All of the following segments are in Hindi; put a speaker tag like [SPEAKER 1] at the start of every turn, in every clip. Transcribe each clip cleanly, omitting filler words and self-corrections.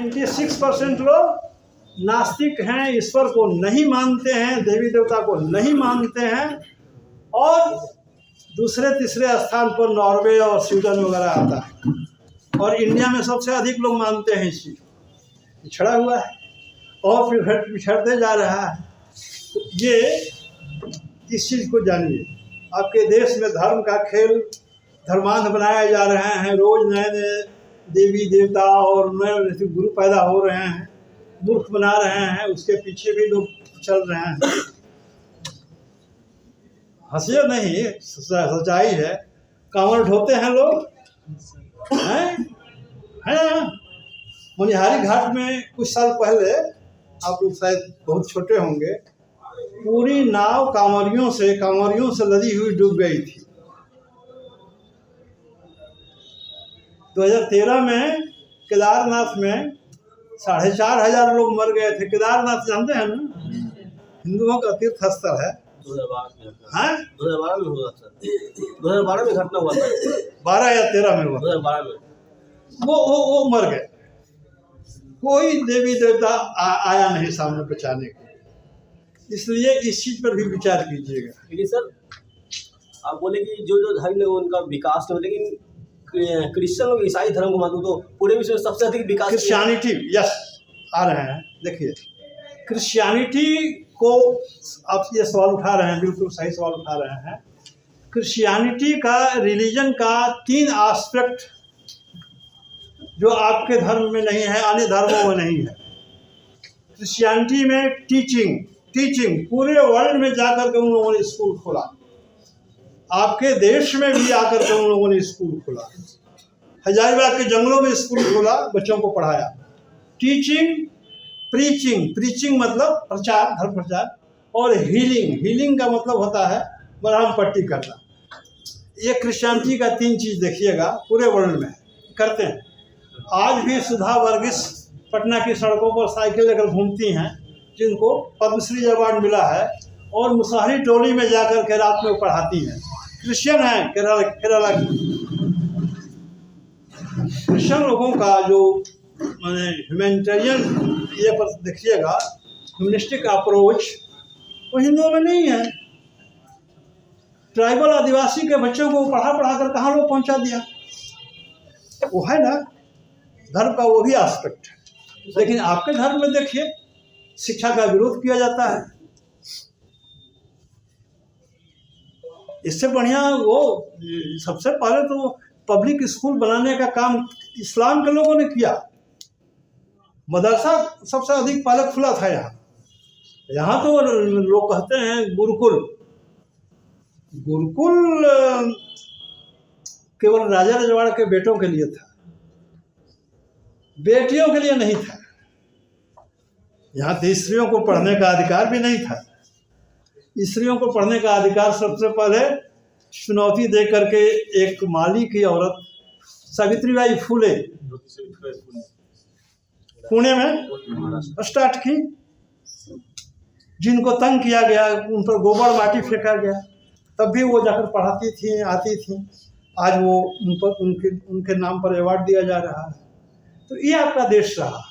[SPEAKER 1] 96% लोग नास्तिक हैं, ईश्वर को नहीं मानते हैं, देवी देवता को नहीं मानते हैं। और दूसरे तीसरे स्थान पर नॉर्वे और स्वीडन वगैरह आता है। और इंडिया में सबसे अधिक लोग मानते हैं इस चीज़ को। पिछड़ा हुआ है और फिर पिछड़ते जा रहा है। तो ये इस चीज़ को जानिए, आपके देश में धर्म का खेल, धर्मांध बनाए जा रहे हैं, रोज नए नए देवी देवता और नए गुरु पैदा हो रहे हैं, मूर्ख बना रहे हैं, उसके पीछे भी लोग चल रहे हैं। हंसिए नहीं, सच्चाई है। कांवड़ ढोते हैं लोग, हैं मनिहारी घाट में कुछ साल पहले, आप लोग शायद बहुत छोटे होंगे, पूरी नाव कांवरियों से लदी हुई डूब गई थी। 2013 में केदारनाथ में 4,500 लोग मर गए थे। केदारनाथ जानते हैं ना, हिंदुओं का तीर्थ स्थल है।
[SPEAKER 2] 2012 में हुआ था। 2012 में घटना हुआ था।
[SPEAKER 1] 12 या 13 में हुआ।
[SPEAKER 2] 2012 में
[SPEAKER 1] वो मर गए। कोई देवी देवता आया नहीं सामने बचाने के। इसलिए इस चीज पर भी विचार कीजिएगा।
[SPEAKER 2] लेकिन सर, आप बोले कि जो धर्म है उनका विकास नहीं, लेकिन क्रिश्चियन और ईसाई धर्म को मानूं तो पूरे विश्व में सबसे अधिक विकास
[SPEAKER 1] क्रिश्चियनिटी, यस, आ रहे हैं। देखिए, क्रिश्चियनिटी को आप ये सवाल उठा रहे हैं, बिल्कुल सही सवाल उठा रहे हैं। क्रिश्चियनिटी का, रिलीजन का 3 एस्पेक्ट जो आपके धर्म में नहीं है, अन्य धर्मों में नहीं है। क्रिश्चियनिटी में टीचिंग पूरे वर्ल्ड में जाकर के उन लोगों ने स्कूल खोला। आपके देश में भी आकर के उन लोगों ने स्कूल खोला। हजारीबाग के जंगलों में स्कूल खोला, बच्चों को पढ़ाया। टीचिंग, प्रीचिंग मतलब प्रचार, धर्म प्रचार, और हीलिंग का मतलब होता है मरहम पट्टी करना। ये क्रिश्चियनिटी का 3 चीज़ देखिएगा पूरे वर्ल्ड में करते हैं। आज भी सुधा वर्गीस पटना की सड़कों पर साइकिल लेकर घूमती हैं, जिनको पद्मश्री अवार्ड मिला है, और मुसाहरी टोली में जाकर के रात में पढ़ाती हैं। क्रिश्चियन हैं, केरला क्रिश्चियन लोगों का जो माने ह्यूमैनिटेरियन ये पर देखिएगा, ह्यूमनिस्टिक अप्रोच, वो हिंदुओं में नहीं है। ट्राइबल आदिवासी के बच्चों को पढ़ा कर कहाँ लोग पहुँचा दिया। वो है ना, धर्म का वो भी एस्पेक्ट है। लेकिन आपके धर्म में देखिए, शिक्षा का विरोध किया जाता है। इससे बढ़िया वो सबसे पहले तो पब्लिक स्कूल बनाने का काम इस्लाम के लोगों ने किया। मदरसा सबसे अधिक पहले खुला था यहाँ तो लोग कहते हैं गुरुकुल केवल राजा रजवाड़ा के बेटों के लिए था, बेटियों के लिए नहीं था। यहाँ तो स्त्रियों को पढ़ने का अधिकार भी नहीं था। स्त्रियों को पढ़ने का अधिकार सबसे पहले चुनौती दे करके एक माली की औरत सावित्रीबाई फूले पुणे में स्टार्ट की, जिनको तंग किया गया, उन पर गोबर माटी फेंका गया, तब भी वो जाकर पढ़ाती थी, आती थी। आज वो उन पर उनके नाम पर अवार्ड दिया जा रहा है। तो ये आपका देश रहा है।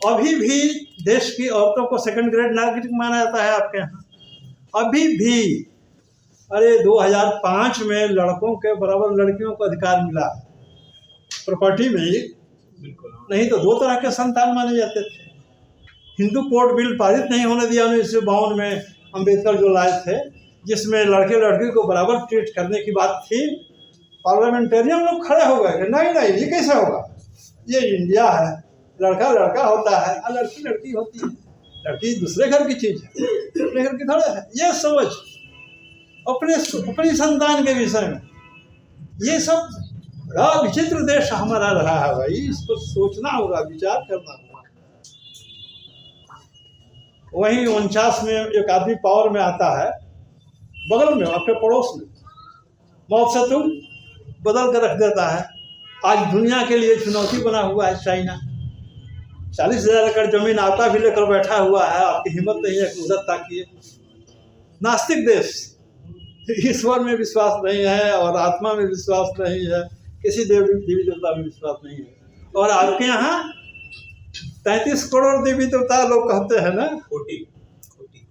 [SPEAKER 1] अभी भी देश की औरतों को सेकंड ग्रेड नागरिक माना जाता है आपके यहाँ। अभी भी, अरे 2005 में लड़कों के बराबर लड़कियों को अधिकार मिला प्रॉपर्टी में ही, नहीं तो 2 तरह के संतान माने जाते थे। हिंदू कोड बिल पारित नहीं होने दिया 1952 में, अंबेडकर जो लाए थे, जिसमें लड़के लड़की को बराबर ट्रीट करने की बात थी। पार्लियामेंटेरियन लोग खड़े हो गए कि नहीं ये कैसे होगा, ये इंडिया है, लड़का लड़का होता है और लड़की लड़की होती है। लड़की दूसरे घर की चीज है, अपने घर की थोड़ा है। ये समझ अपनी संतान के विषय में, ये सब बड़ा विचित्र देश हमारा रहा है भाई। इस पर सोचना होगा, विचार करना होगा। वहीं 49 में एक आदमी पावर में आता है, बगल में आपके पड़ोस में, मौत से तुम बदल कर रख देता है। आज दुनिया के लिए चुनौती बना हुआ है चाइना। 40,000 एकड़ जमीन आपका भी लेकर बैठा हुआ है, आपकी हिम्मत नहीं है कि उधर ताकिए। नास्तिक देश, ईश्वर में विश्वास नहीं है और आत्मा में विश्वास नहीं है, किसी देवी देवता में विश्वास नहीं है। और आपके यहाँ 33 करोड़ देवी देवता लोग कहते हैं ना,
[SPEAKER 2] कोटि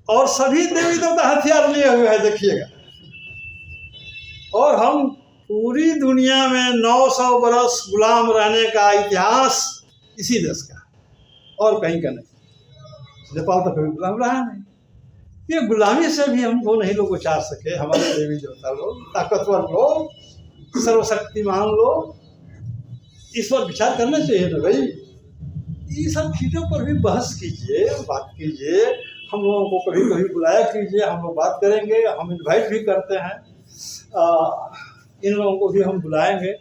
[SPEAKER 1] और सभी देवी देवता हथियार लिए हुए हैं, देखिएगा। और हम पूरी दुनिया में 900 बरस गुलाम रहने का इतिहास इसी देश का, और कहीं का नहीं। नेपाल तो कभी गुलाम रहा नहीं। ये गुलामी से भी हमको नहीं लोग उचार सके, हमारे देवी देवता लोग, ताकतवर लोग, सर्वशक्तिमान लोग। इस पर विचार करना चाहिए ना भाई। ये सब चीज़ों पर भी बहस कीजिए, बात कीजिए, हम लोगों को कभी कभी बुलाया कीजिए, हम लोग बात करेंगे। हम इनवाइट भी करते हैं, इन लोगों को भी हम बुलाएंगे।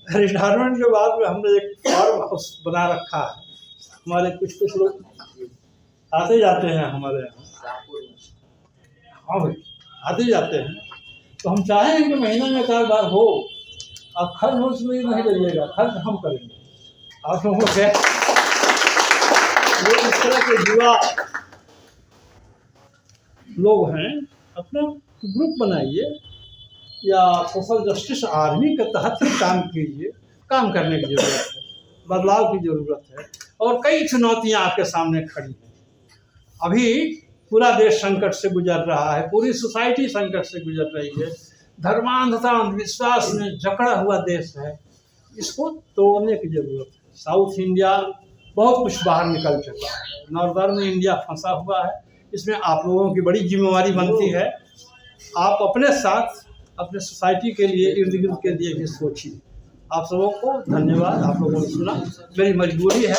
[SPEAKER 1] रिटायरमेंट के बाद में हमने एक फार्म हाउस बना रखा है, हमारे कुछ लोग आते जाते हैं हमारे यहाँ। हाँ भाई, आते जाते हैं, तो हम चाहेंगे कि महीने में एक बार हो। अब खर्च उसमें नहीं करिएगा, खर्च हम करेंगे। आप लोगों के जो इस तरह के युवा लोग हैं, अपना ग्रुप बनाइए या सोशल जस्टिस आर्मी के तहत काम कीजिए। काम करने की ज़रूरत है, बदलाव की ज़रूरत है, और कई चुनौतियां आपके सामने खड़ी हैं। अभी पूरा देश संकट से गुजर रहा है, पूरी सोसाइटी संकट से गुजर रही है, धर्मांधता अंधविश्वास में जकड़ा हुआ देश है। इसको तोड़ने की ज़रूरत है। साउथ इंडिया बहुत कुछ बाहर निकल चुका है, नॉर्दर्न इंडिया फंसा हुआ है। इसमें आप लोगों की बड़ी जिम्मेवारी बनती है। आप अपने साथ अपने सोसाइटी के लिए, इर्द गिर्द के लिए भी सोचिए। आप सबों को धन्यवाद, आप लोगों ने सुना। मेरी मजबूरी है।